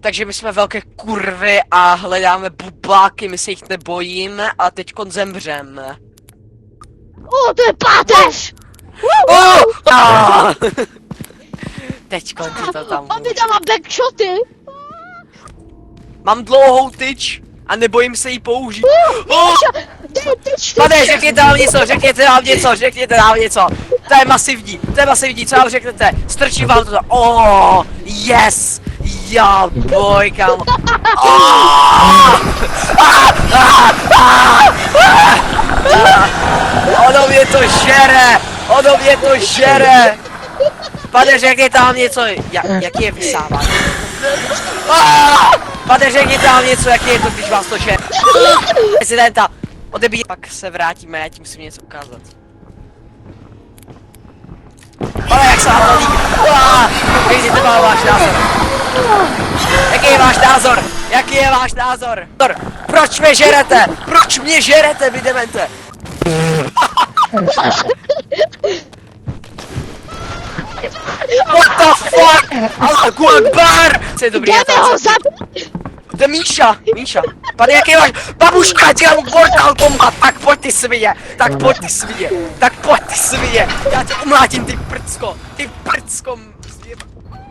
Takže my jsme velké kurvy a hledáme bubáky, my se jich nebojíme a teďkon zemřeme. O, to je páteř! Teďkon ti to tam On mi dává backshoty! Mám dlouhou tyč a nebojím se jí použít. Ty Pane, řekněte nám něco, řekněte nám něco. To je masivní, co vám řeknete? Strčím vám to. Oh, yes! Já boj, kámo. Ono mě to žere! Pane, řekněte nám něco, jaký je vysávání? Pane, řekněte nám něco, jaký je to, když vás to žere? Prezidenta, odebí, pak se vrátíme, já ti musím něco ukázat. Ale jak se vám to líbí? Řekněte vám váš názor. Jaký je váš názor? Proč mě žerete? Proč mě žerete, vy demente? What the fuck? Allahu Akbar! Co je dobrý, jdeme ho zabít! to je Míša. Pane, jaký máš? Babuška, dělám Mortal Kombat, tak pojď ty svině. Já tě umlátím, ty prcko,